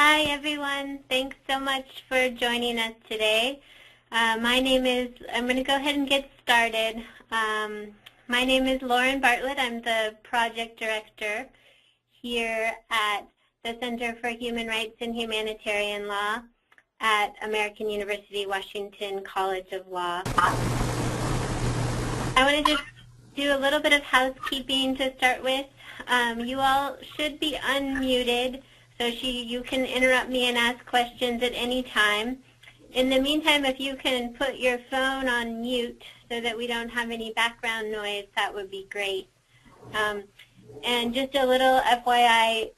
Hi everyone, thanks so much for joining us today. I'm going to go ahead and get started. My name is Lauren Bartlett. I'm the project director here at the Center for Human Rights and Humanitarian Law at American University Washington College of Law. I want to just do a little bit of housekeeping to start with. You all should be unmuted, so you can interrupt me and ask questions at any time. In the meantime, if you can put your phone on mute so that we don't have any background noise, that would be great. And just a little FYI,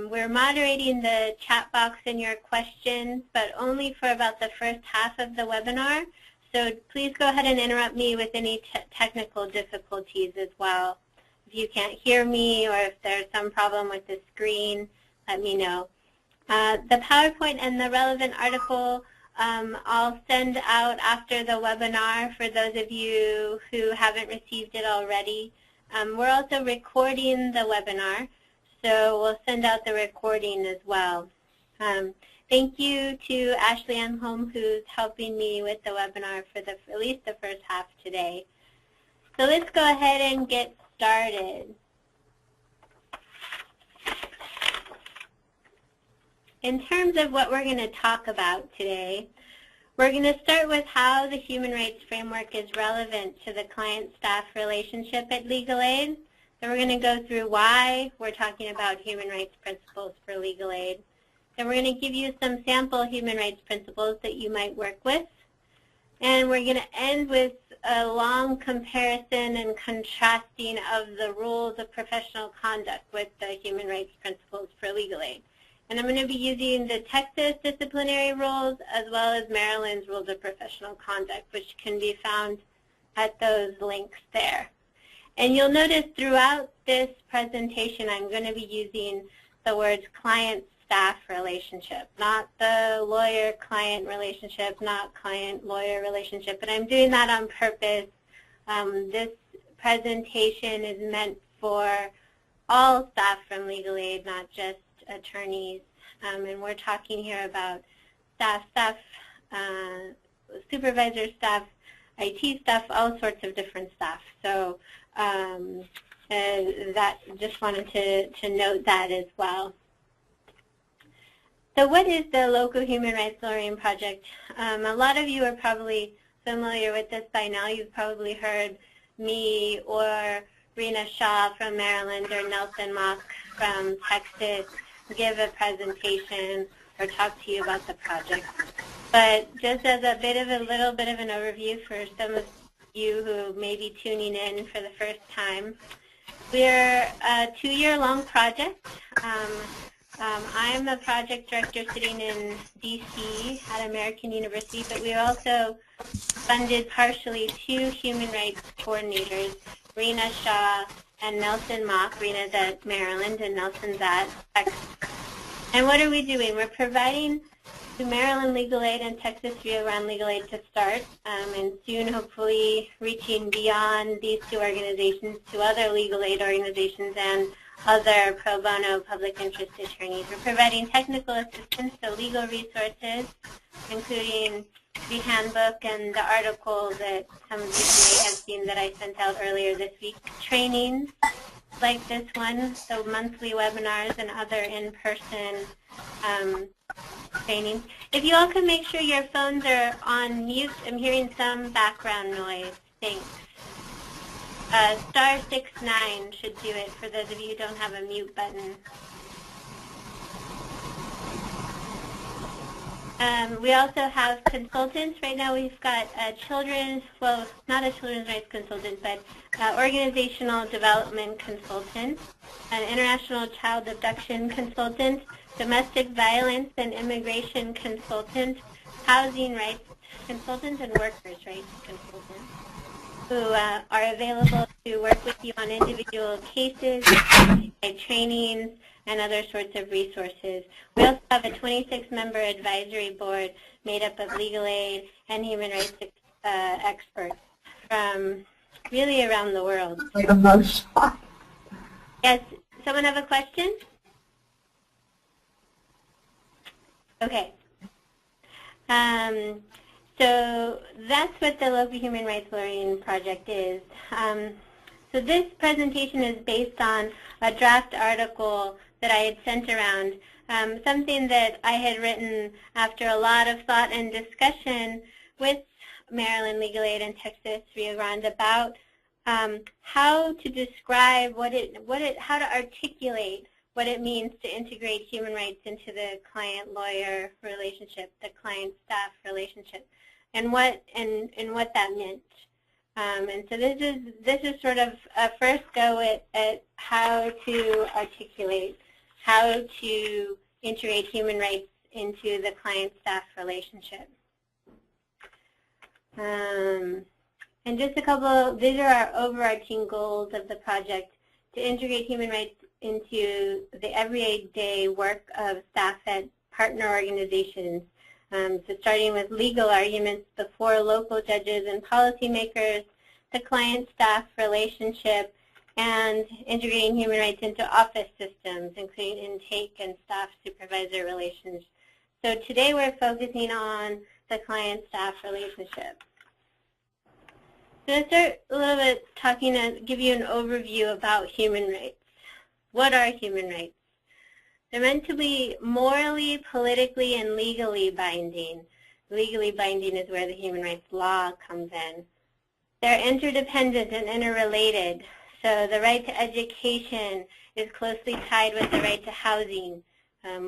we're moderating the chat box and your questions, but only for about the first half of the webinar. So please go ahead and interrupt me with any technical difficulties as well. If you can't hear me or if there's some problem with the screen, let me know. The PowerPoint and the relevant article I'll send out after the webinar for those of you who haven't received it already. We're also recording the webinar, so we'll send out the recording as well. Thank you to Ashley Home, who's helping me with the webinar for at least the first half today. So let's go ahead and get started. In terms of what we're going to talk about today, we're going to start with how the human rights framework is relevant to the client-staff relationship at legal aid. So we're going to go through why we're talking about human rights principles for legal aid. Then we're going to give you some sample human rights principles that you might work with. And we're going to end with a long comparison and contrasting of the rules of professional conduct with the human rights principles for legal aid. And I'm going to be using the Texas disciplinary rules as well as Maryland's rules of professional conduct, which can be found at those links there. And you'll notice throughout this presentation I'm going to be using the words client-staff relationship, not the lawyer-client relationship, not client-lawyer relationship, but I'm doing that on purpose. This presentation is meant for all staff from legal aid, not just attorneys, and we're talking here about staff, supervisor staff, IT staff, all sorts of different staff. So that just wanted to note that as well. So what is the Local Human Rights Lawyering Project? A lot of you are probably familiar with this by now. You've probably heard me or Rena Shaw from Maryland or Nelson Mock from Texas give a presentation or talk to you about the project. But just as a little bit of an overview for some of you who may be tuning in for the first time, we're a 2-year-long project. I'm a project director sitting in DC at American University, but we also funded partially 2 human rights coordinators, Rena Shaw and Nelson Mock. Rena's at Maryland and Nelson's at Texas. And what are we doing? We're providing to Maryland Legal Aid and Texas Rio Grande Legal Aid to start, and soon hopefully reaching beyond these 2 organizations to other legal aid organizations and other pro bono public interest attorneys. We're providing technical assistance, so legal resources, including the handbook and the article that some of you may have seen that I sent out earlier this week, trainings like this one, so monthly webinars and other in-person trainings. If you all can make sure your phones are on mute, I'm hearing some background noise. Thanks. Star 69 should do it for those of you who don't have a mute button. We also have consultants. Right now we've got not a children's rights consultant, but organizational development consultant, an international child abduction consultant, domestic violence and immigration consultant, housing rights consultant, and workers' rights consultant, who are available to work with you on individual cases, trainings, and other sorts of resources. We also have a 26-member advisory board made up of legal aid and human rights experts from really around the world. Yes, someone have a question? Okay. So that's what the Local Human Rights Learning Project is. So this presentation is based on a draft article that I had sent around, something that I had written after a lot of thought and discussion with Maryland Legal Aid and Texas Rio Grande about how to describe how to articulate what it means to integrate human rights into the client-lawyer relationship, the client-staff relationship, and what that meant. And so this is sort of a first go at how to articulate, how to integrate human rights into the client-staff relationship. And just a couple, these are our overarching goals of the project: to integrate human rights into the everyday work of staff at partner organizations. So starting with legal arguments before local judges and policymakers, the client-staff relationship, and integrating human rights into office systems, including intake and staff supervisor relations. So today we're focusing on the client-staff relationship. So let's start a little bit talking and give you an overview about human rights. What are human rights? They're meant to be morally, politically, and legally binding. Legally binding is where the human rights law comes in. They're interdependent and interrelated. So the right to education is closely tied with the right to housing.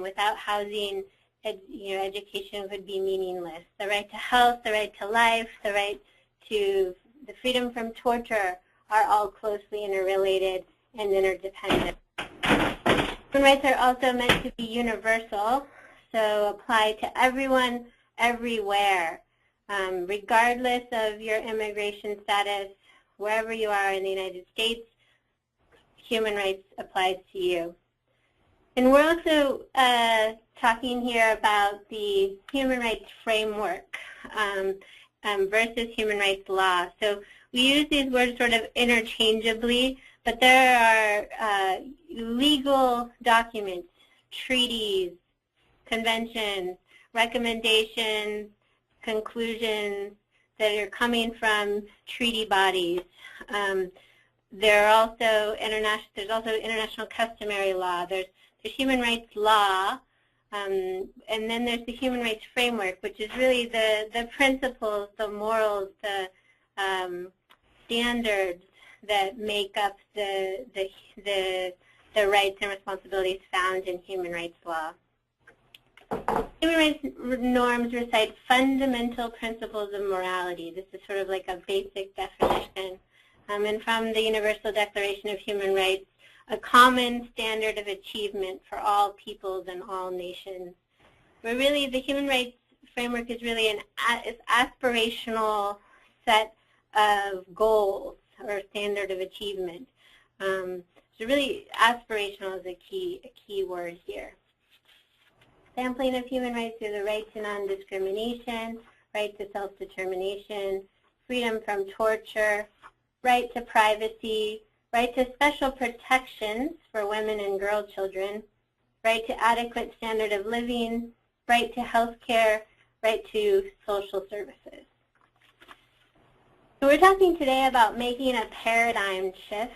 Without housing, education would be meaningless. The right to health, the right to life, the right to the freedom from torture are all closely interrelated and interdependent. Human rights are also meant to be universal, so apply to everyone, everywhere, regardless of your immigration status, wherever you are in the United States, human rights applies to you. And we're also talking here about the human rights framework versus human rights law. So we use these words sort of interchangeably, but there are legal documents, treaties, conventions, recommendations, conclusions that are coming from treaty bodies. There's also international customary law. There's human rights law, and then there's the human rights framework, which is really the principles, the morals, the standards that make up the rights and responsibilities found in human rights law. Human rights norms recite fundamental principles of morality. This is sort of like a basic definition. And from the Universal Declaration of Human Rights, a common standard of achievement for all peoples and all nations. But really, the human rights framework is really an aspirational set of goals or standard of achievement. So really, aspirational is a key word here. Sampling of human rights are the right to non-discrimination, right to self-determination, freedom from torture, right to privacy, right to special protections for women and girl children, right to adequate standard of living, right to health care, right to social services. So we're talking today about making a paradigm shift.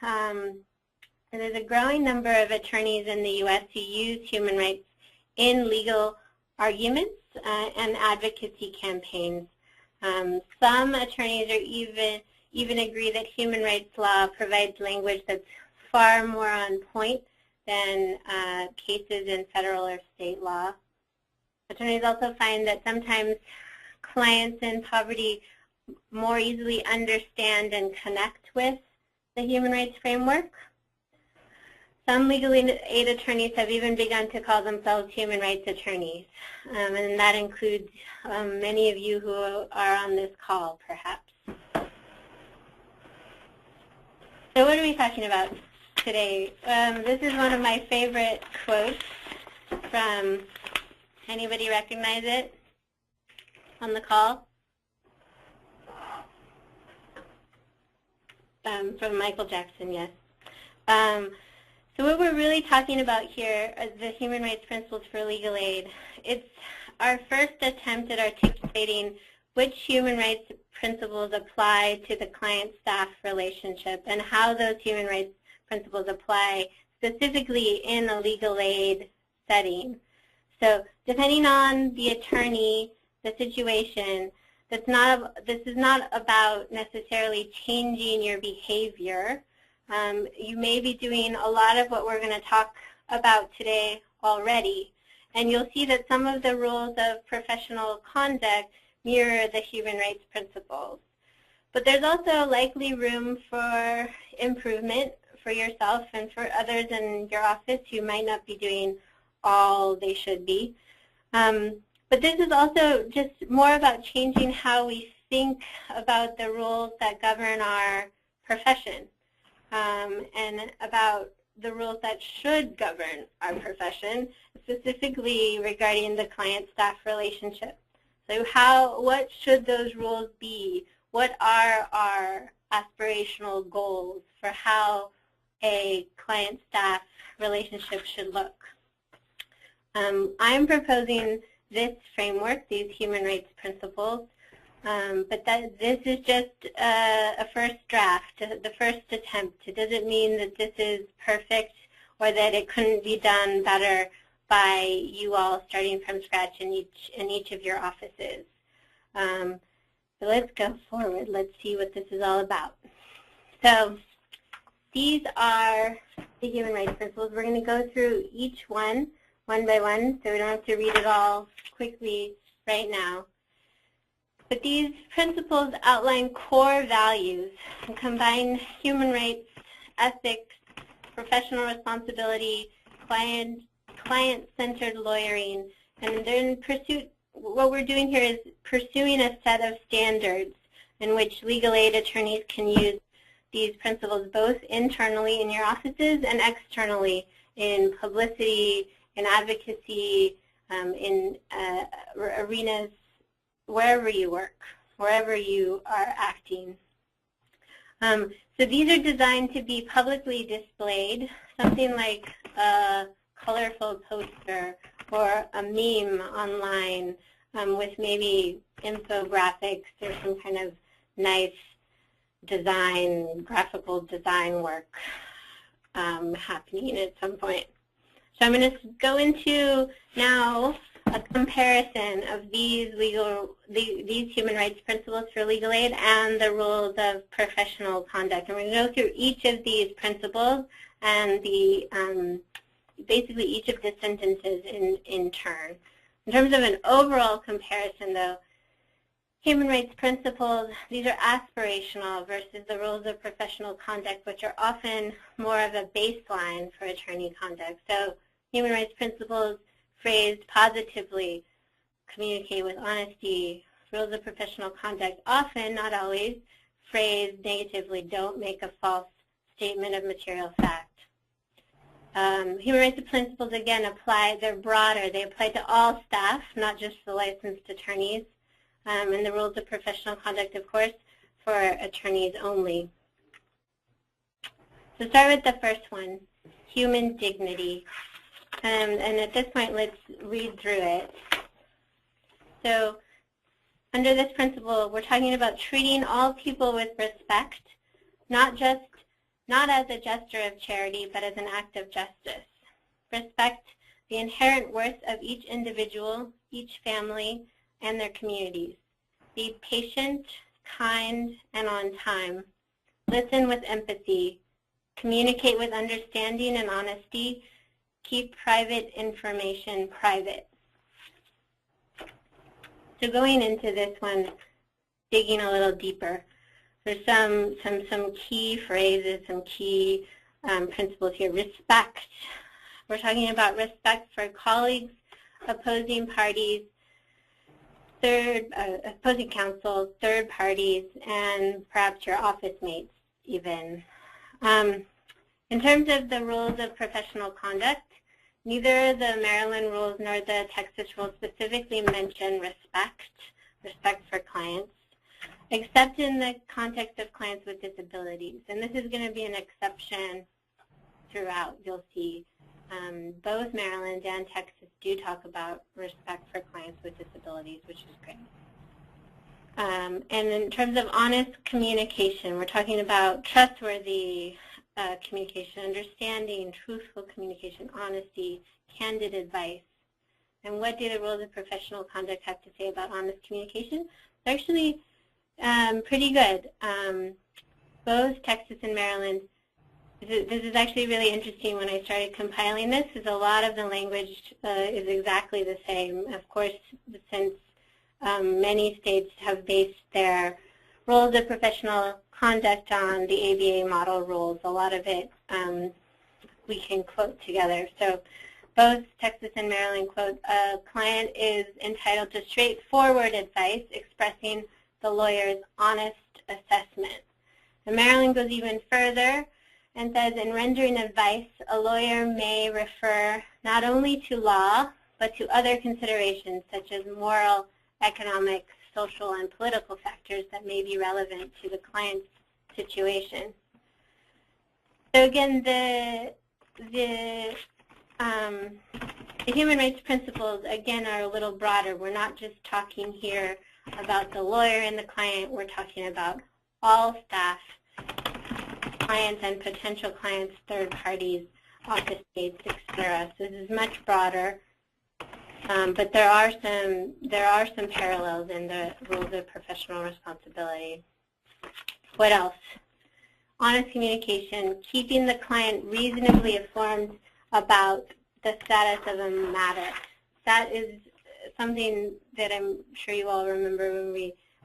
And there's a growing number of attorneys in the U.S. who use human rights in legal arguments and advocacy campaigns. Some attorneys are even agree that human rights law provides language that's far more on point than cases in federal or state law. Attorneys also find that sometimes clients in poverty more easily understand and connect with the human rights framework. Some legal aid attorneys have even begun to call themselves human rights attorneys, and that includes many of you who are on this call, perhaps. So what are we talking about today? This is one of my favorite quotes from, anybody recognize it on the call? From Michael Jackson, yes. So what we're really talking about here are the human rights principles for legal aid. It's our first attempt at articulating which human rights principles apply to the client-staff relationship and how those human rights principles apply specifically in a legal aid setting. So depending on the attorney, the situation, this is not about necessarily changing your behavior. You may be doing a lot of what we're going to talk about today already, and you'll see that some of the rules of professional conduct mirror the human rights principles. But there's also likely room for improvement for yourself and for others in your office who might not be doing all they should be. But this is also just more about changing how we think about the rules that govern our profession. And about the rules that should govern our profession, specifically regarding the client-staff relationship. So what should those rules be? What are our aspirational goals for how a client-staff relationship should look? I'm proposing this framework, these human rights principles, but this is just a first draft, the first attempt. It doesn't mean that this is perfect or that it couldn't be done better by you all starting from scratch in each of your offices. So let's go forward. Let's see what this is all about. So these are the human rights principles. We're going to go through each one by one, so we don't have to read it all quickly right now. But these principles outline core values and combine human rights, ethics, professional responsibility, client-centered lawyering, and they're in pursuit. What we're doing here is pursuing a set of standards in which legal aid attorneys can use these principles both internally in your offices and externally in publicity, in advocacy, in arenas, wherever you work, wherever you are acting. So these are designed to be publicly displayed, something like a colorful poster or a meme online with maybe infographics or some kind of nice design, graphical design work happening at some point. So I'm going to go into now a comparison of these human rights principles for legal aid and the rules of professional conduct. And we're going to go through each of these principles and basically each of the sentences in turn. In terms of an overall comparison, though, human rights principles, these are aspirational versus the rules of professional conduct, which are often more of a baseline for attorney conduct. So human rights principles phrased positively, communicate with honesty. Rules of professional conduct often, not always, phrased negatively, don't make a false statement of material fact. Human rights principles, again, apply, they're broader. They apply to all staff, not just the licensed attorneys. And the rules of professional conduct, of course, for attorneys only. So start with the first one, human dignity. And at this point, let's read through it. So under this principle, we're talking about treating all people with respect, not as a gesture of charity, but as an act of justice. Respect the inherent worth of each individual, each family, and their communities. Be patient, kind, and on time. Listen with empathy. Communicate with understanding and honesty. Keep private information private. So going into this one, digging a little deeper, there's some key phrases, some key principles here. Respect. We're talking about respect for colleagues, opposing parties, opposing counsel, third parties, and perhaps your office mates even. In terms of the rules of professional conduct, neither the Maryland rules nor the Texas rules specifically mention respect for clients, except in the context of clients with disabilities. And this is going to be an exception throughout, you'll see both Maryland and Texas do talk about respect for clients with disabilities, which is great. And in terms of honest communication, we're talking about trustworthy communication, understanding, truthful communication, honesty, candid advice. And what do the rules of professional conduct have to say about honest communication? They're actually pretty good. Both Texas and Maryland, this is actually really interesting when I started compiling this, is a lot of the language is exactly the same. Of course, since many states have based their rules of professional conduct on the ABA model rules, a lot of it we can quote together. So both Texas and Maryland quote, a client is entitled to straightforward advice expressing the lawyer's honest assessment. And Maryland goes even further and says, in rendering advice, a lawyer may refer not only to law, but to other considerations such as moral, economic, social, and political factors that may be relevant to the client's situation. So again, the human rights principles, again, are a little broader. We're not just talking here about the lawyer and the client. We're talking about all staff, clients and potential clients, third parties, office states, etc. So this is much broader, but there are some parallels in the rules of professional responsibility. What else? Honest communication, keeping the client reasonably informed about the status of a matter. That is something that I'm sure you all remember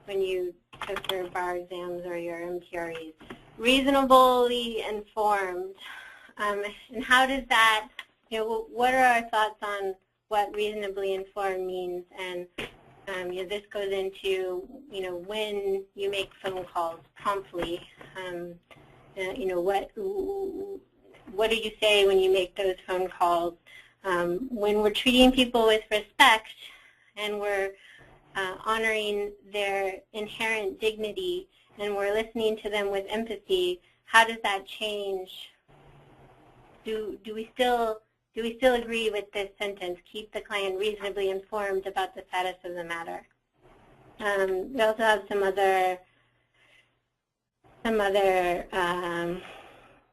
when you took your bar exams or your MPREs. Reasonably informed, and how does that, what are our thoughts on what reasonably informed means? And this goes into, when you make phone calls promptly, what do you say when you make those phone calls? When we're treating people with respect and we're honoring their inherent dignity and we're listening to them with empathy, how does that change? Do we still agree with this sentence? Keep the client reasonably informed about the status of the matter. We also have some other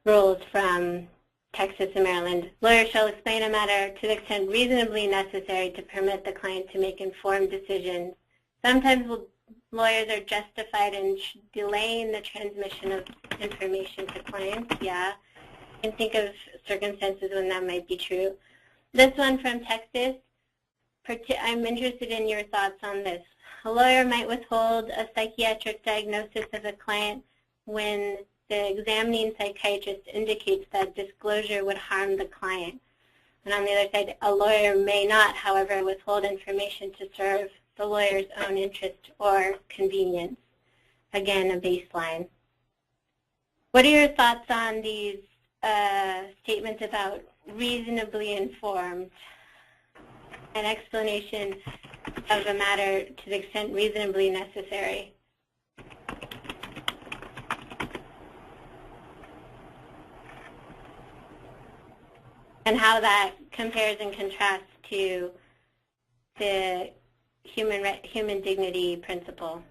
rules from Texas and Maryland. Lawyers shall explain a matter to the extent reasonably necessary to permit the client to make informed decisions. Sometimes lawyers are justified in delaying the transmission of information to clients. Yeah, I can think of circumstances when that might be true. This one from Texas, I'm interested in your thoughts on this. A lawyer might withhold a psychiatric diagnosis of a client when the examining psychiatrist indicates that disclosure would harm the client. And on the other side, a lawyer may not, however, withhold information to serve the lawyer's own interest or convenience. Again, a baseline. What are your thoughts on these statements about reasonably informed? An explanation of a matter to the extent reasonably necessary. And how that compares and contrasts to the human dignity principle.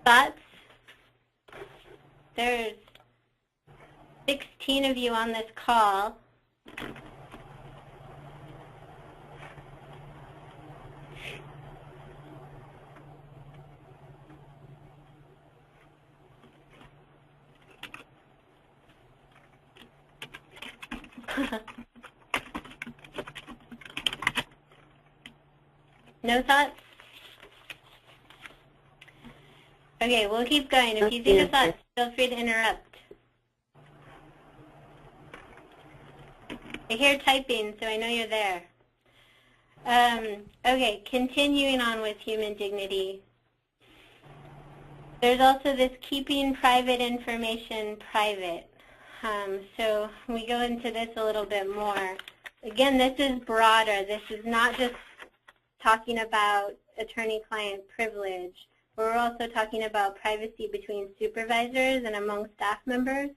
Thoughts? There's 16 of you on this call. No thoughts? Okay, we'll keep going. If you think of thoughts, feel free to interrupt. I hear typing, so I know you're there. Okay, continuing on with human dignity. There's also this keeping private information private. So we go into this a little bit more. Again, this is broader. This is not just talking about attorney-client privilege. But we're also talking about privacy between supervisors and among staff members.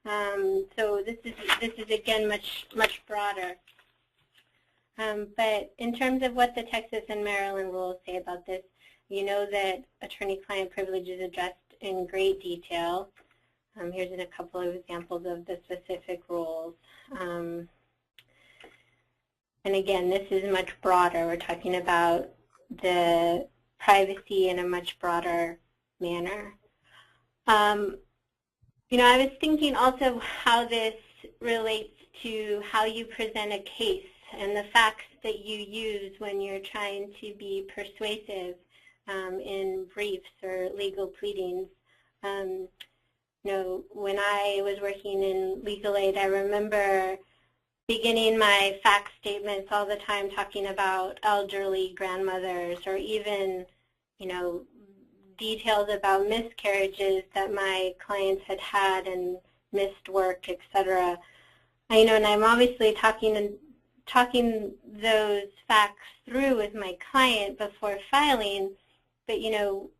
So this is again much broader. But in terms of what the Texas and Maryland rules say about this, you know that attorney-client privilege is addressed in great detail. Here's a couple of examples of the specific rules. And again, this is much broader. We're talking about the privacy in a much broader manner. You know, I was thinking also how this relates to how you present a case and the facts that you use when you're trying to be persuasive in briefs or legal pleadings. You know, when I was working in legal aid, I remember beginning my fact statements all the time talking about elderly grandmothers, or even, you know, details about miscarriages that my clients had had and missed work, etc. You know, and I'm obviously talking those facts through with my client before filing, but you know,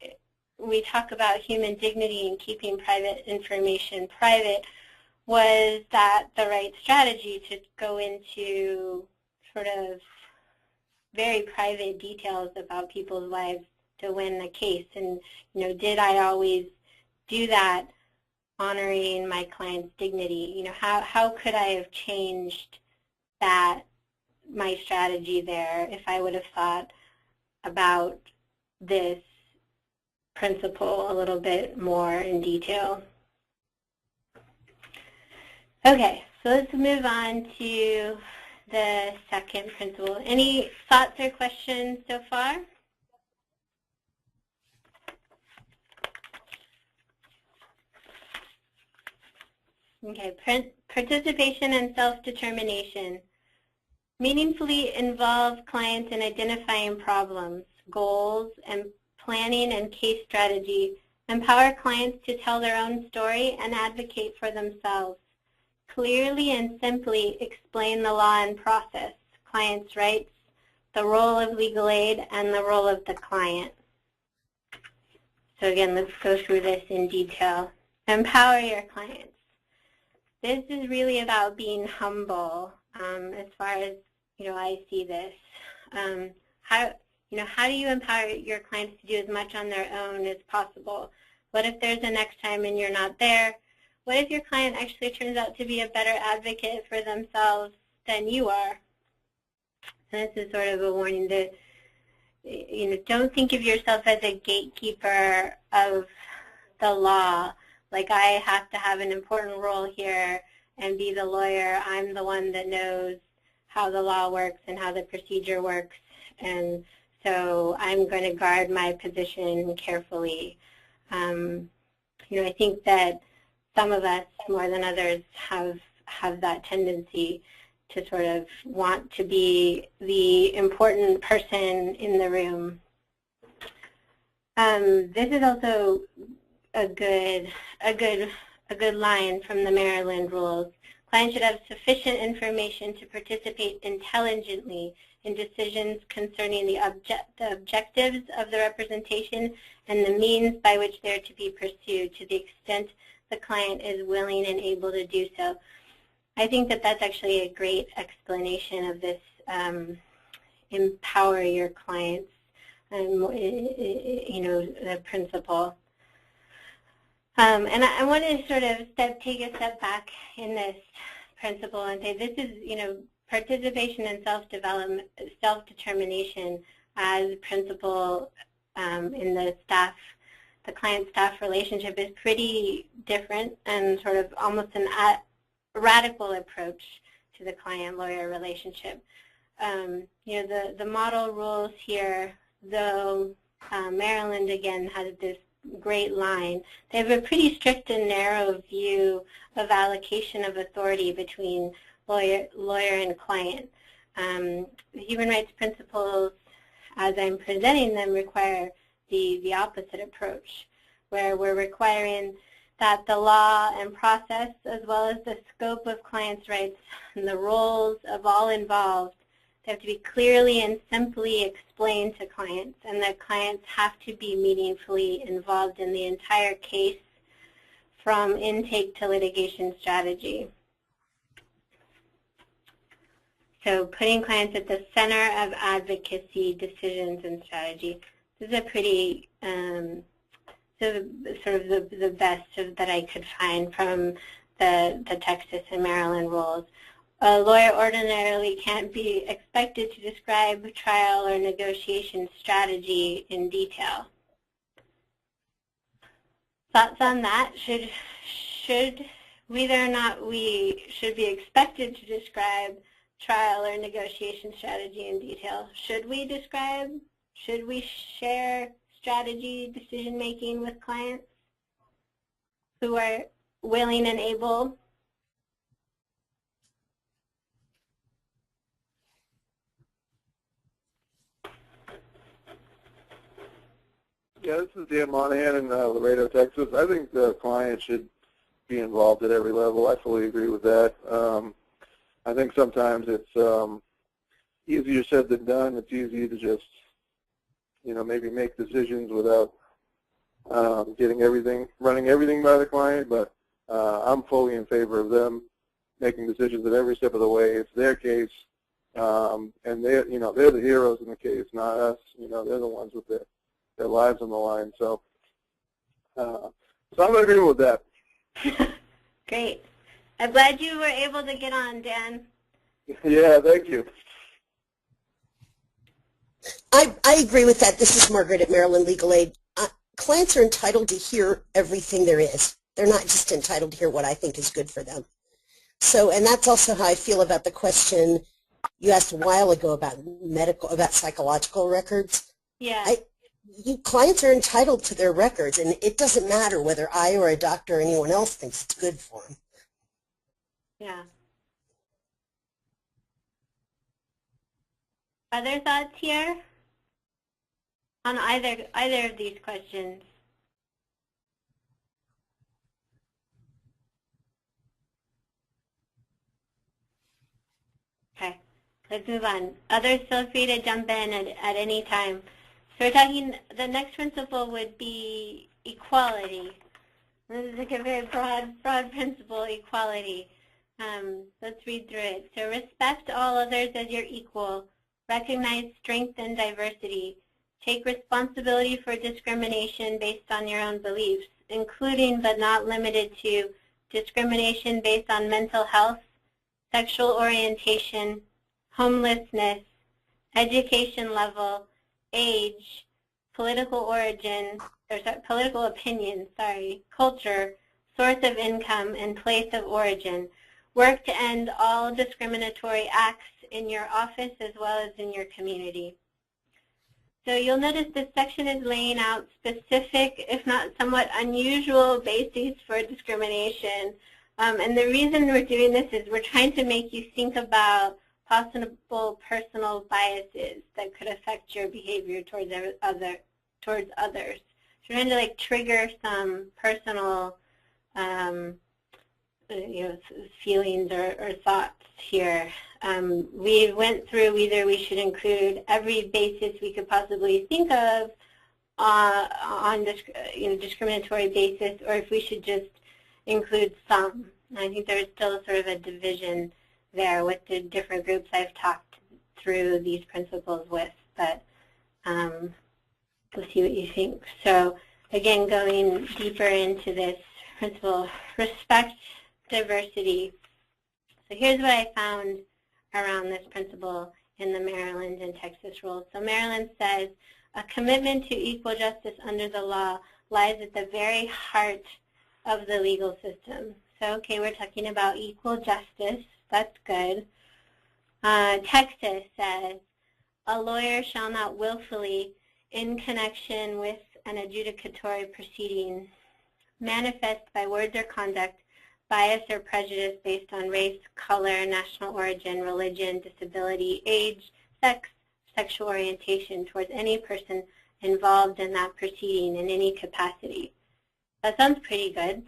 we talk about human dignity and keeping private information private. Was that the right strategy to go into sort of very private details about people's lives to win the case? And you know, did I always do that honoring my client's dignity? You know, how could I have changed that, my strategy there, if I would have thought about this principle a little bit more in detail? Okay, so let's move on to the second principle. Any thoughts or questions so far? Okay, participation and self-determination. Meaningfully involve clients in identifying problems, goals, and planning and case strategy. Empower clients to tell their own story and advocate for themselves. Clearly and simply explain the law and process, clients' rights, the role of legal aid, and the role of the client. So again, let's go through this in detail. Empower your clients. This is really about being humble, as far as, you know, I see this. How do you empower your clients to do as much on their own as possible? What if there's a next time and you're not there? What if your client actually turns out to be a better advocate for themselves than you are? And this is sort of a warning that, you know, don't think of yourself as a gatekeeper of the law. Like, I have to have an important role here and be the lawyer. I'm the one that knows how the law works and how the procedure works, and so I'm going to guard my position carefully. You know, I think that some of us, more than others, have that tendency to sort of want to be the important person in the room. This is also a good line from the Maryland rules. Clients should have sufficient information to participate intelligently in decisions concerning the objectives of the representation and the means by which they are to be pursued, to the extent the client is willing and able to do so. I think that that's actually a great explanation of this empower your clients, you know, the principle. And I want to sort of take a step back in this principle and say this is, you know, participation and self-development, self-determination as principle in the client-staff relationship is pretty different and sort of almost a radical approach to the client-lawyer relationship. You know, the model rules here, though Maryland again has this great line, they have a pretty strict and narrow view of allocation of authority between lawyer and client. The human rights principles, as I'm presenting them, require the opposite approach, where we're requiring that the law and process, as well as the scope of clients' rights and the roles of all involved, They have to be clearly and simply explained to clients, and the clients have to be meaningfully involved in the entire case from intake to litigation strategy. So putting clients at the center of advocacy, decisions, and strategy. This is a pretty, sort of the best that I could find from the Texas and Maryland rules. A lawyer ordinarily can't be expected to describe trial or negotiation strategy in detail. Thoughts on that? Should whether or not we should be expected to describe trial or negotiation strategy in detail? Should we describe? Should we share strategy decision making with clients who are willing and able? Yeah, this is Dan Monahan in Laredo, Texas. I think the client should be involved at every level. I fully agree with that. I think sometimes it's easier said than done. It's easy to just, maybe make decisions without running everything by the client, but I'm fully in favor of them making decisions at every step of the way. It's their case, and they're the heroes in the case, not us. They're the ones with their lives on the line. So I'm in agreement with that. Great. I'm glad you were able to get on, Dan. Yeah, thank you. I agree with that. This is Margaret at Maryland Legal Aid. Clients are entitled to hear everything there is. They're not just entitled to hear what I think is good for them. So, and that's also how I feel about the question you asked a while ago about psychological records. Yeah. Clients are entitled to their records, and it doesn't matter whether I or a doctor or anyone else thinks it's good for them. Yeah. Other thoughts here on either of these questions? Okay, let's move on. Others feel free to jump in at any time. So we're talking, the next principle would be equality. This is like a very broad principle, equality. Let's read through it. So respect all others as your equal. Recognize strength and diversity. Take responsibility for discrimination based on your own beliefs, including but not limited to discrimination based on mental health, sexual orientation, homelessness, education level, age, political origin, political opinion, culture, source of income, and place of origin. Work to end all discriminatory acts in your office as well as in your community. So you'll notice this section is laying out specific, if not somewhat unusual, bases for discrimination. And the reason we're doing this is we're trying to make you think about possible personal biases that could affect your behavior towards others. So we're trying to trigger some personal feelings or thoughts here. We went through whether we should include every basis we could possibly think of on discriminatory basis, or if we should just include some. And I think there's still sort of a division there with the different groups I've talked through these principles with, but we'll see what you think. So again, going deeper into this principle, respect diversity. So here's what I found around this principle in the Maryland and Texas rules. So Maryland says, a commitment to equal justice under the law lies at the very heart of the legal system. So, okay, we're talking about equal justice. That's good. Texas says, a lawyer shall not willfully, in connection with an adjudicatory proceeding, manifest by words or conduct bias or prejudice based on race, color, national origin, religion, disability, age, sex, sexual orientation towards any person involved in that proceeding in any capacity. That sounds pretty good.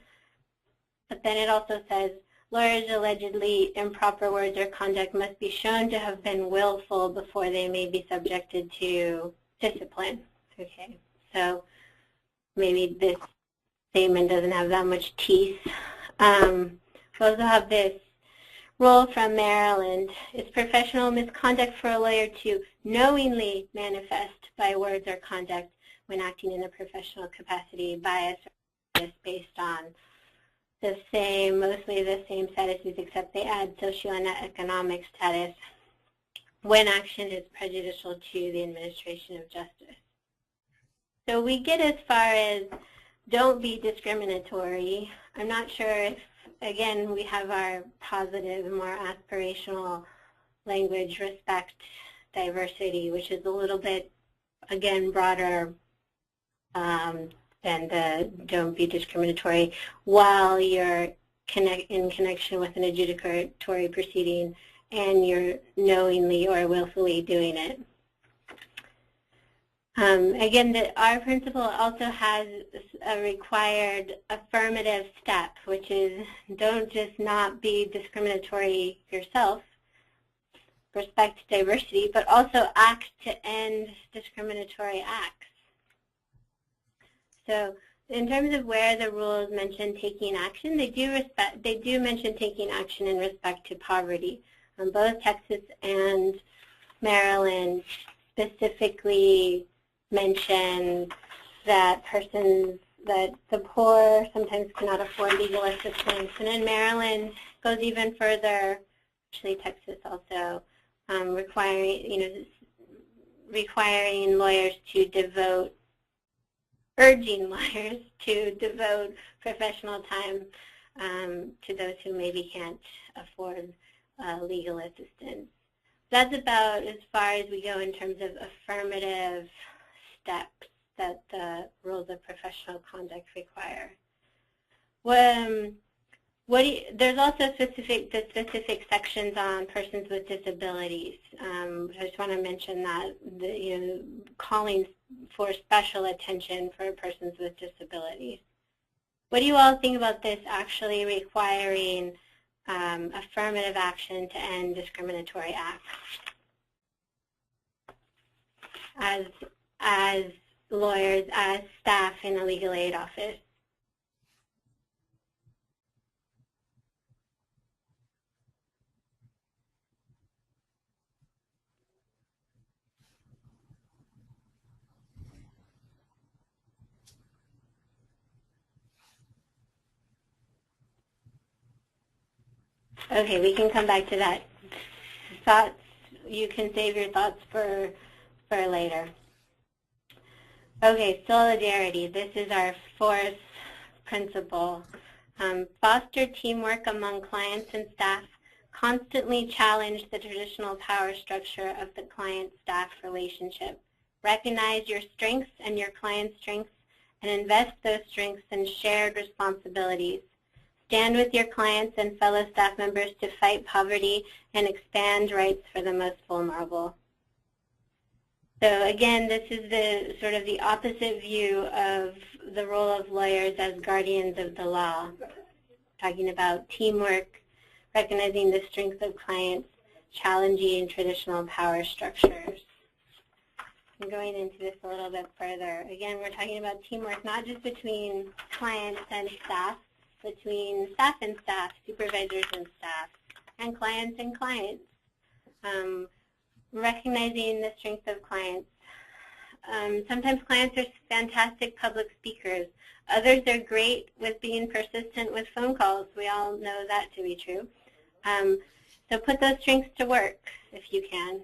But then it also says, lawyers' allegedly improper words or conduct must be shown to have been willful before they may be subjected to discipline. Okay, so maybe this statement doesn't have that much teeth. We also have this rule from Maryland. It's professional misconduct for a lawyer to knowingly manifest by words or conduct when acting in a professional capacity bias or bias based on the same, mostly the same statuses, except they add social and economic status when action is prejudicial to the administration of justice. So we get as far as don't be discriminatory. I'm not sure if, again, we have our positive, more aspirational language, respect diversity, which is a little bit, again, broader than the don't be discriminatory while you're in connection with an adjudicatory proceeding and you're knowingly or willfully doing it. Again, our principle also has a required affirmative step, which is don't just not be discriminatory yourself, respect diversity, but also act to end discriminatory acts. So in terms of where the rules mention taking action, they do mention taking action in respect to poverty. Both Texas and Maryland specifically mention that the poor sometimes cannot afford legal assistance. And in Maryland, it goes even further, actually Texas also, requiring lawyers to devote, urging lawyers to devote professional time to those who maybe can't afford legal assistance. That's about as far as we go in terms of affirmative steps that the rules of professional conduct require. There's also the specific sections on persons with disabilities. I just want to mention that calling for special attention for persons with disabilities. What do you all think about this actually requiring affirmative action to end discriminatory acts as lawyers, as staff in a legal aid office? Okay, we can come back to that. Thoughts, you can save your thoughts for later. Okay, solidarity. This is our fourth principle. Foster teamwork among clients and staff. Constantly challenge the traditional power structure of the client-staff relationship. Recognize your strengths and your client's strengths and invest those strengths in shared responsibilities. Stand with your clients and fellow staff members to fight poverty and expand rights for the most vulnerable. So again, this is the sort of the opposite view of the role of lawyers as guardians of the law. Talking about teamwork, recognizing the strength of clients, challenging traditional power structures. I'm going into this a little bit further. Again, we're talking about teamwork not just between clients and staff, between staff and staff, supervisors and staff, and clients and clients. Recognizing the strength of clients. Sometimes clients are fantastic public speakers. Others are great with being persistent with phone calls. We all know that to be true. So put those strengths to work if you can.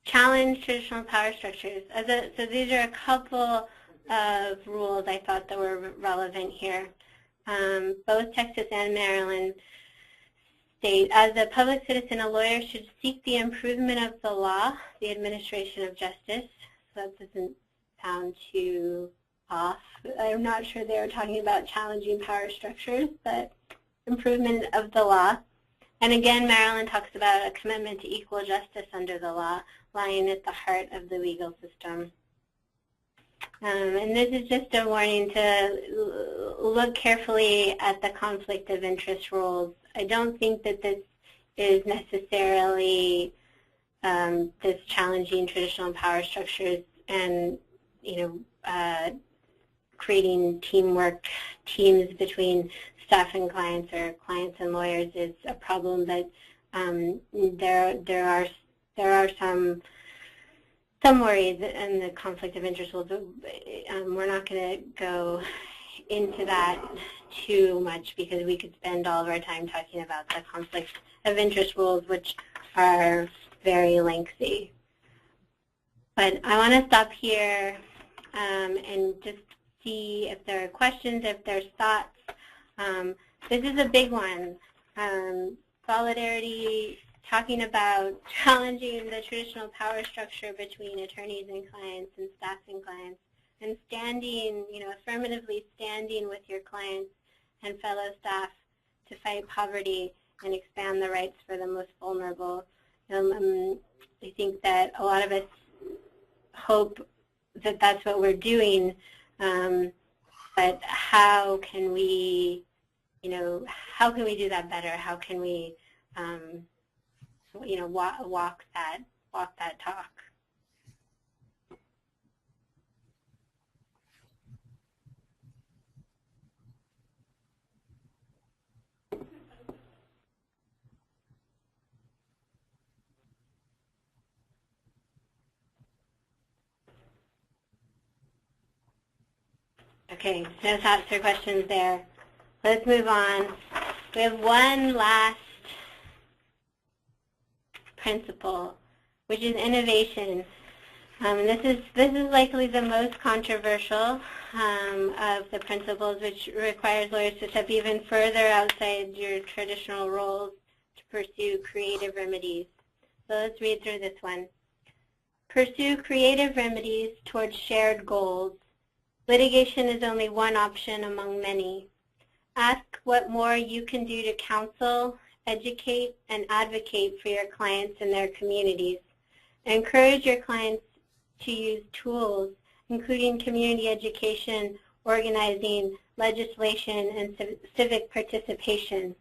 Challenge traditional power structures. So these are a couple of rules I thought that were relevant here. Both Texas and Maryland state, as a public citizen, a lawyer should seek the improvement of the law, the administration of justice. So that doesn't sound too off. I'm not sure they were talking about challenging power structures, but improvement of the law. And again, Maryland talks about a commitment to equal justice under the law, lying at the heart of the legal system. And this is just a warning to look carefully at the conflict of interest rules. I don't think that this is necessarily this challenging traditional power structures and, creating teams between staff and clients or clients and lawyers is a problem, but there are some worries in the conflict of interest rules. We're not going to go into that too much because we could spend all of our time talking about the conflict of interest rules, which are very lengthy. But I want to stop here and just see if there are questions, if there's thoughts. This is a big one. Solidarity, talking about challenging the traditional power structure between attorneys and clients and staff and clients, and standing, affirmatively standing with your clients and fellow staff to fight poverty and expand the rights for the most vulnerable. I think that a lot of us hope that that's what we're doing, but how can we do that better? How can we, walk that talk? Okay, no thoughts or questions there. Let's move on. We have one last principle, which is innovation. This is likely the most controversial of the principles, which requires lawyers to step even further outside your traditional roles to pursue creative remedies. So let's read through this one. Pursue creative remedies towards shared goals. Litigation is only one option among many. Ask what more you can do to counsel, educate, and advocate for your clients and their communities. Encourage your clients to use tools, including community education, organizing, legislation, and civic participation.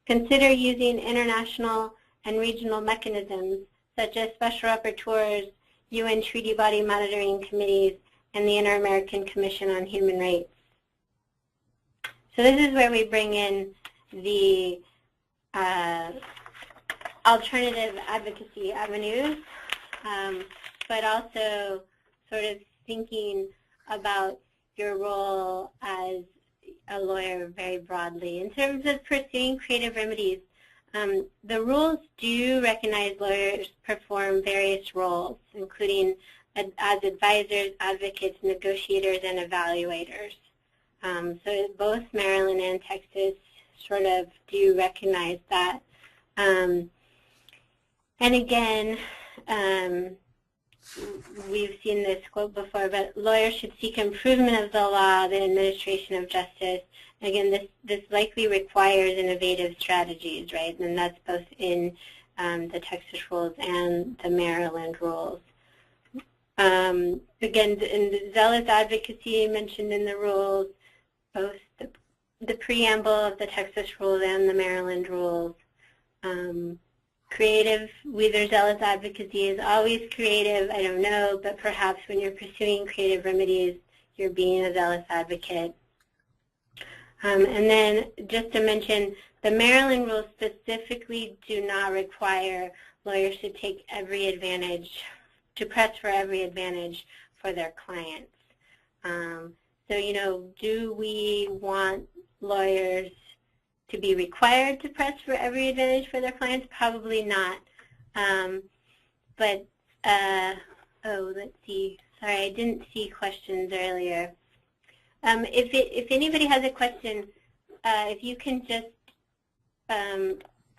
Consider using international and regional mechanisms, such as special rapporteurs, UN treaty body monitoring committees, and the Inter-American Commission on Human Rights. So this is where we bring in the alternative advocacy avenues, but also sort of thinking about your role as a lawyer very broadly. In terms of pursuing creative remedies, the rules do recognize lawyers perform various roles, including as advisors, advocates, negotiators, and evaluators. So both Maryland and Texas sort of do recognize that. And again, we've seen this quote before, but lawyers should seek improvement of the law, the administration of justice. Again, this likely requires innovative strategies, right? And that's both in the Texas rules and the Maryland rules. Again, in the zealous advocacy mentioned in the rules, both the preamble of the Texas rules and the Maryland rules. Creative, whether zealous advocacy is always creative, I don't know, but perhaps when you're pursuing creative remedies, you're being a zealous advocate. And then just to mention, the Maryland rules specifically do not require lawyers to take every advantage, to press for every advantage for their clients. So, do we want lawyers to be required to press for every advantage for their clients? Probably not. Let's see. Sorry, I didn't see questions earlier. If anybody has a question, if you can just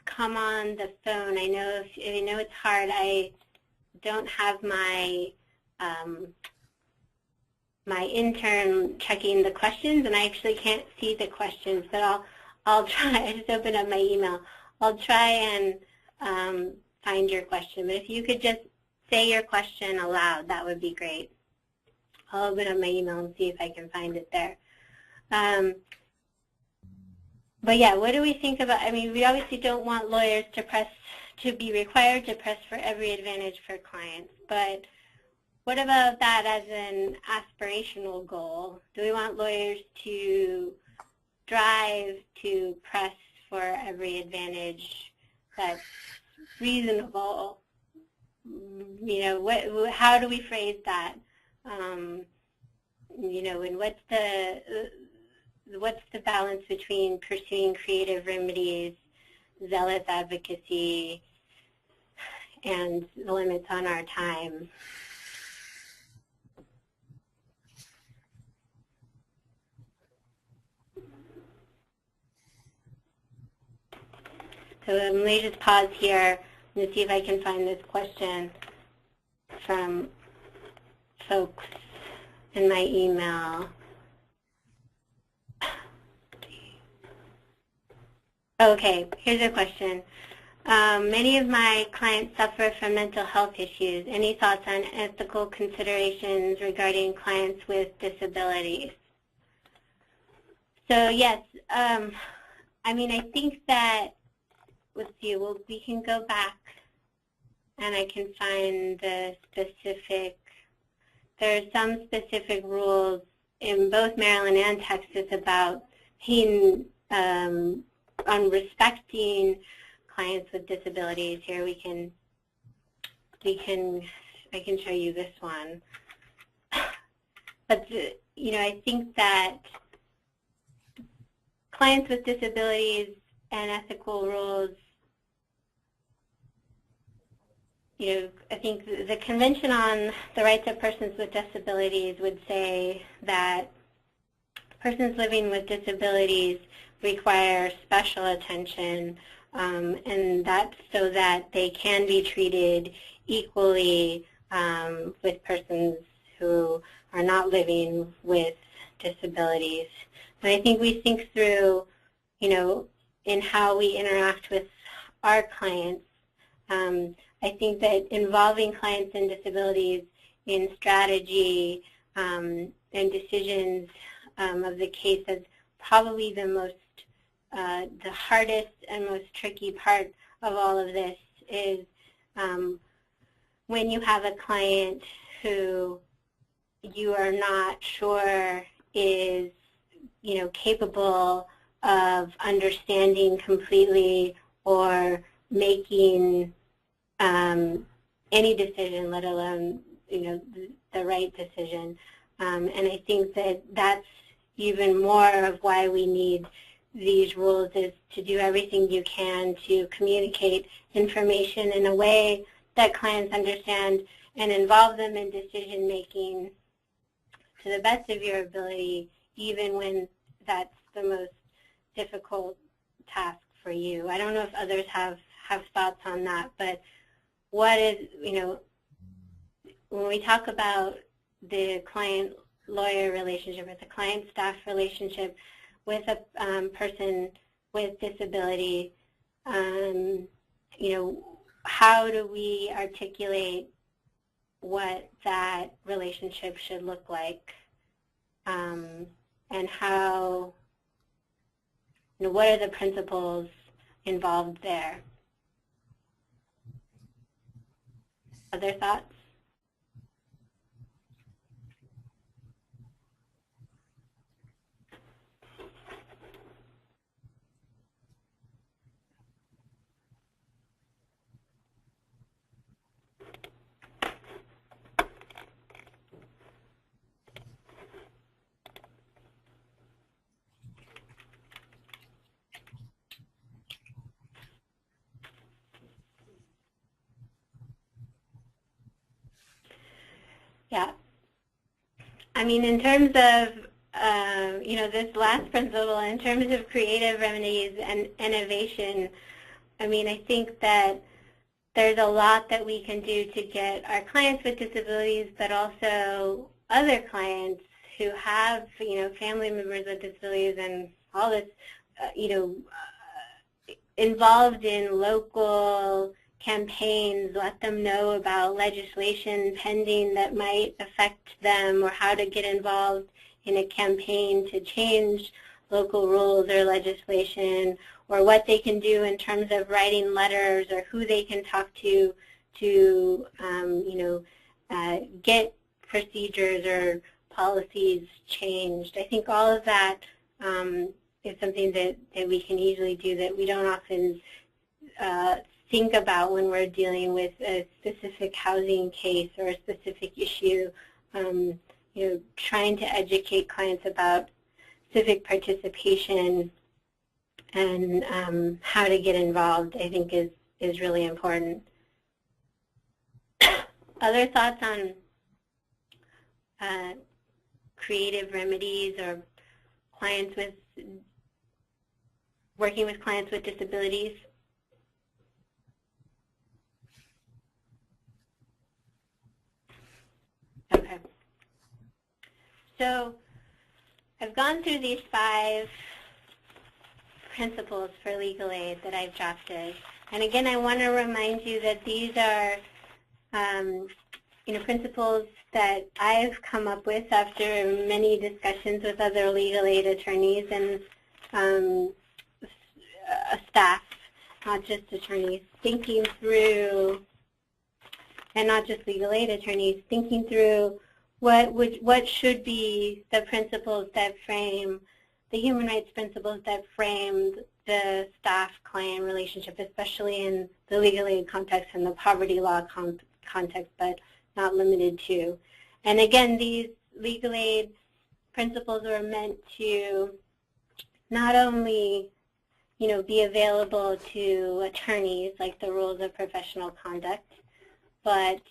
come on the phone. I know it's hard. I don't have my my intern checking the questions, and I actually can't see the questions, but I'll try. I just opened up my email. I'll try and find your question. But if you could just say your question aloud, that would be great. I'll open up my email and see if I can find it there. But yeah, what do we think about, I mean, we obviously don't want lawyers to be required to press for every advantage for clients, but what about that as an aspirational goal? Do we want lawyers to strive to press for every advantage that's reasonable? You know, how do we phrase that? You know, and what's the balance between pursuing creative remedies, zealous advocacy, and the limits on our time? So let me just pause here and see if I can find this question from folks in my email. Okay, here's a question. Many of my clients suffer from mental health issues. Any thoughts on ethical considerations regarding clients with disabilities? So yes, I mean, I think that, let's see, well, we can go back and I can find the specific, there are some specific rules in both Maryland and Texas about being, on respecting clients with disabilities. Here I can show you this one. But, you know, I think that clients with disabilities and ethical rules, you know, I think the Convention on the Rights of Persons with Disabilities would say that persons living with disabilities require special attention, and that's so that they can be treated equally with persons who are not living with disabilities. And I think we think through, you know, in how we interact with our clients. I think that involving clients and disabilities in strategy and decisions of the case is probably the hardest and most tricky part of all of this is when you have a client who you are not sure is, you know, capable of understanding completely or making any decision, let alone, you know, the right decision. And I think that that's even more of why we need these rules, is to do everything you can to communicate information in a way that clients understand and involve them in decision making to the best of your ability, even when that's the most difficult task for you. I don't know if others have thoughts on that, but what is, you know, when we talk about the client-lawyer relationship or the client-staff relationship with a person with disability, you know, how do we articulate what that relationship should look like, and how, you know, what are the principles involved there? Other thoughts? Yeah. I mean, in terms of, you know, this last principle, in terms of creative remedies and innovation, I mean, I think that there's a lot that we can do to get our clients with disabilities, but also other clients who have, you know, family members with disabilities and all this, you know, involved in local campaigns, let them know about legislation pending that might affect them, or how to get involved in a campaign to change local rules or legislation, or what they can do in terms of writing letters, or who they can talk to get procedures or policies changed. I think all of that is something that we can easily do that we don't often think about when we're dealing with a specific housing case or a specific issue. Trying to educate clients about civic participation and how to get involved, I think, is really important. Other thoughts on creative remedies or working with clients with disabilities? Okay. So I've gone through these 5 principles for legal aid that I've drafted. And again, I want to remind you that these are principles that I've come up with after many discussions with other legal aid attorneys and staff, not just attorneys, thinking through, and not just legal aid attorneys, thinking through what should be the principles that frame, the human rights principles that frame the staff-client relationship, especially in the legal aid context and the poverty law context, but not limited to. And again, these legal aid principles are meant to not only be available to attorneys, like the rules of professional conduct, but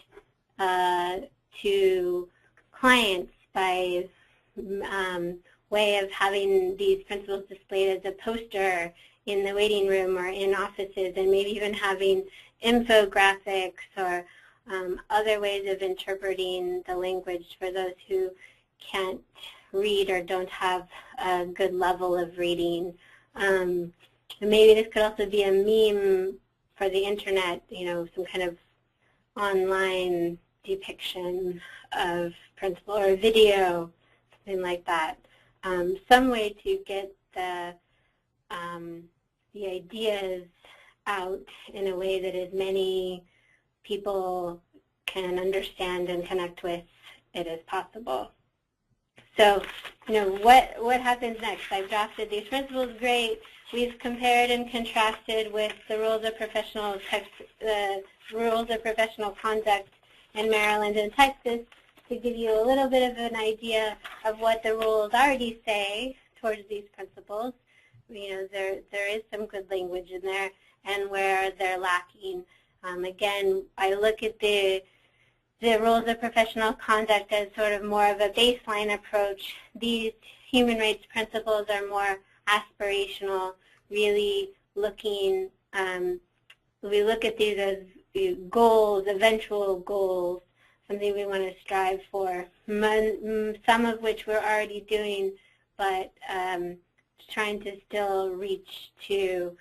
to clients by way of having these principles displayed as a poster in the waiting room or in offices, and maybe even having infographics or other ways of interpreting the language for those who can't read or don't have a good level of reading. And maybe this could also be a meme for the internet, some kind of online depiction of principle, or a video, something like that. Some way to get the ideas out in a way that as many people can understand and connect with it as possible. So, what happens next? I've drafted these principles, great. We've compared and contrasted with the rules of professional conduct in Maryland and Texas to give you a little bit of an idea of what the rules already say towards these principles. There is some good language in there, and where they're lacking. Again, I look at the rules of professional conduct as sort of more of a baseline approach. These human rights principles are more aspirational, really looking, we look at these as goals, eventual goals, something we want to strive for, some of which we're already doing, but trying to still reach to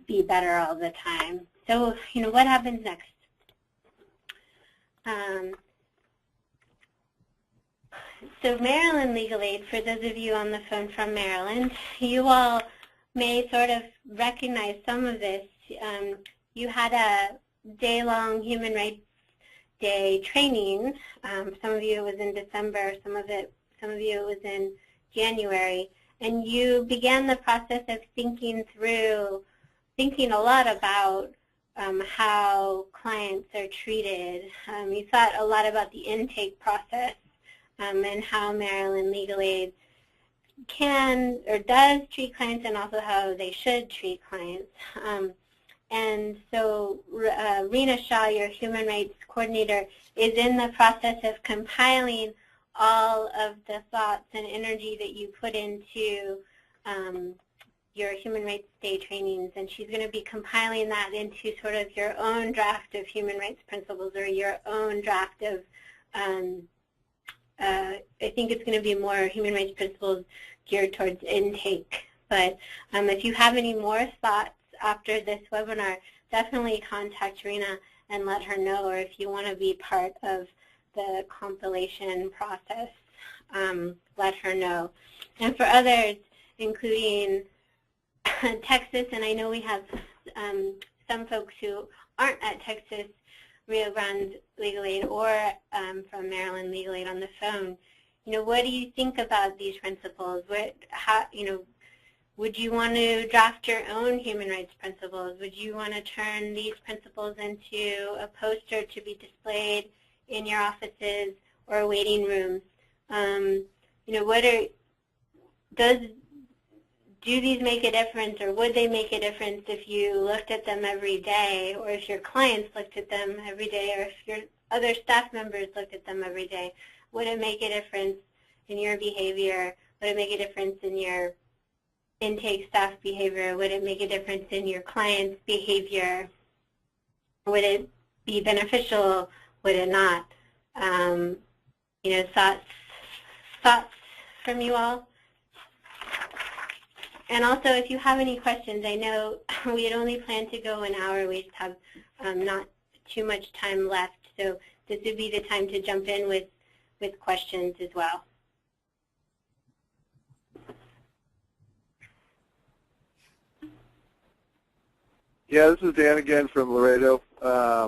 be better all the time. So, what happens next? So Maryland Legal Aid, for those of you on the phone from Maryland, you all may sort of recognize some of this. You had a day-long Human Rights Day training. Some of you it was in December, some of you it was in January, and you began the process of thinking a lot about how clients are treated. You thought a lot about the intake process and how Maryland Legal Aid can or does treat clients, and also how they should treat clients. And so Rena Shaw, your human rights coordinator, is in the process of compiling all of the thoughts and energy that you put into your Human Rights Day trainings, and she's going to be compiling that into sort of your own draft of human rights principles, or your own draft of, I think it's going to be more human rights principles geared towards intake. But if you have any more thoughts after this webinar, definitely contact Rena and let her know, or if you want to be part of the compilation process, let her know. And for others, including Texas, and I know we have some folks who aren't at Texas Rio Grande Legal Aid or from Maryland Legal Aid on the phone, what do you think about these principles? Would you want to draft your own human rights principles? Would you want to turn these principles into a poster to be displayed in your offices or waiting rooms? Do these make a difference, or would they make a difference if you looked at them every day, or if your clients looked at them every day, or if your other staff members looked at them every day? Would it make a difference in your behavior? Would it make a difference in your intake staff behavior? Would it make a difference in your client's behavior? Would it be beneficial? Would it not? Thoughts from you all? And also, if you have any questions, I know we had only planned to go an hour. We just have not too much time left, so this would be the time to jump in with questions as well. Yeah, this is Dan again from Laredo. I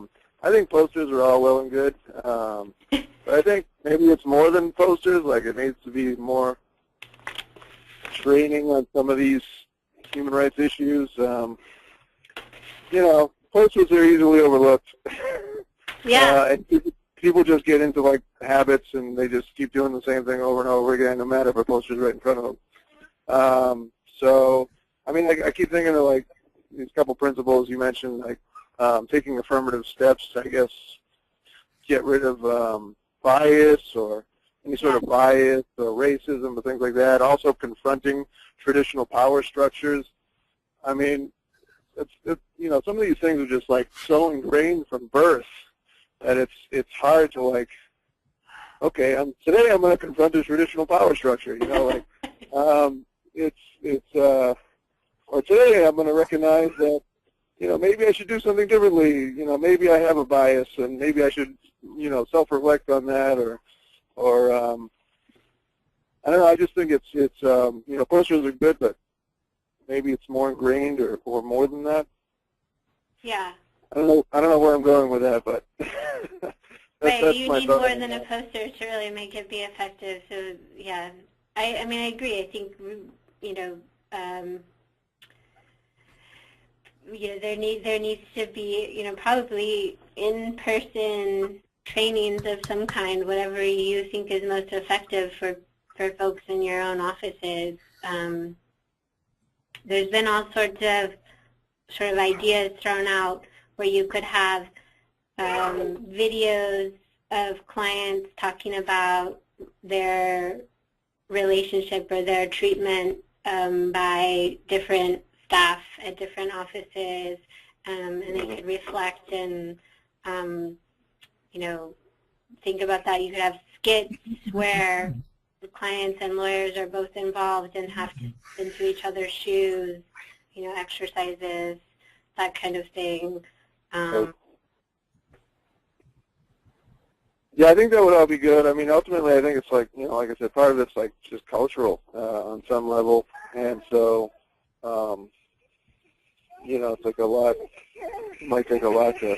think posters are all well and good, but I think maybe it's more than posters. Like, it needs to be more training on some of these human rights issues. Posters are easily overlooked. Yeah. And people just get into like habits, and they just keep doing the same thing over and over again, no matter if a poster's right in front of them. So, I mean, I keep thinking of like these couple principles you mentioned, like taking affirmative steps, I guess, get rid of bias or any sort of bias or racism or things like that. Also confronting traditional power structures. I mean, some of these things are just like so ingrained from birth that it's hard to like, okay, today I'm going to confront a traditional power structure. Or today I'm going to recognize that, maybe I should do something differently. Maybe I have a bias, and maybe I should, self-reflect on that, or I don't know. I just think it's posters are good, but maybe it's more ingrained or more than that. Yeah. I don't know where I'm going with that, but right. You need more than a poster to really make it be effective. So yeah, I mean, I agree. I think there needs to be probably in-person trainings of some kind, whatever you think is most effective for folks in your own offices. There's been all sorts of sort of ideas thrown out where you could have videos of clients talking about their relationship or their treatment by different staff at different offices, and they could reflect and think about that. You could have skits where the clients and lawyers are both involved and have to fit into each other's shoes, exercises, that kind of thing. Yeah, I think that would all be good. I mean, ultimately, I think it's like, like I said, part of it's like just cultural on some level, and so, it's like a lot. It might take a lot to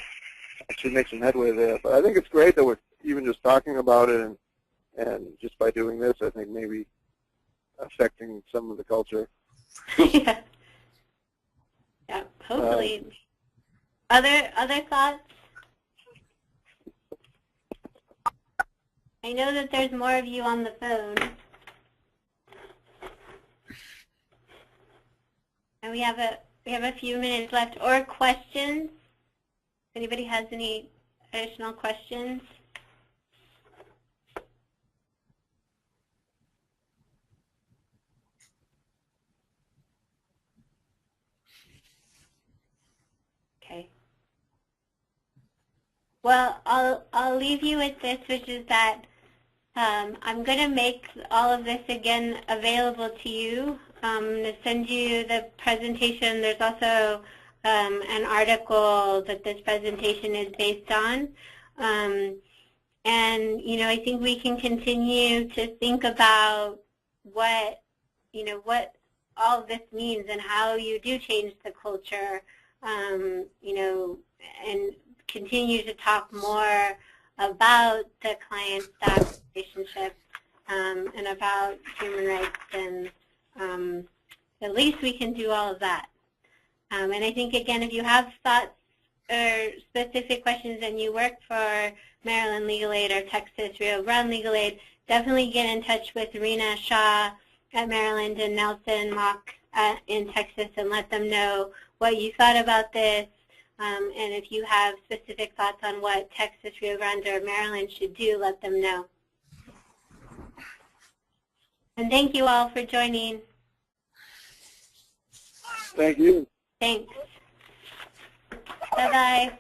actually make some headway there. But I think it's great that we're even just talking about it, and just by doing this, I think maybe affecting some of the culture. Yeah. Yeah. Hopefully. Other thoughts? I know that there's more of you on the phone. And we have a few minutes left. Or questions? If anybody has any additional questions? Okay. Well, I'll leave you with this, which is that I'm going to make all of this again available to you. I'm going to send you the presentation. There's also an article that this presentation is based on. And, you know, I think we can continue to think about what, you know, what all of this means and how you do change the culture, you know, and continue to talk more about the client-staff relationship and about human rights. And at least we can do all of that. And I think, again, if you have thoughts or specific questions and you work for Maryland Legal Aid or Texas Rio Grande Legal Aid, definitely get in touch with Rena Shaw at Maryland and Nelson Mock in Texas and let them know what you thought about this. And if you have specific thoughts on what Texas, Rio Grande, or Maryland should do, let them know. And thank you all for joining. Thank you. Thanks. Bye-bye.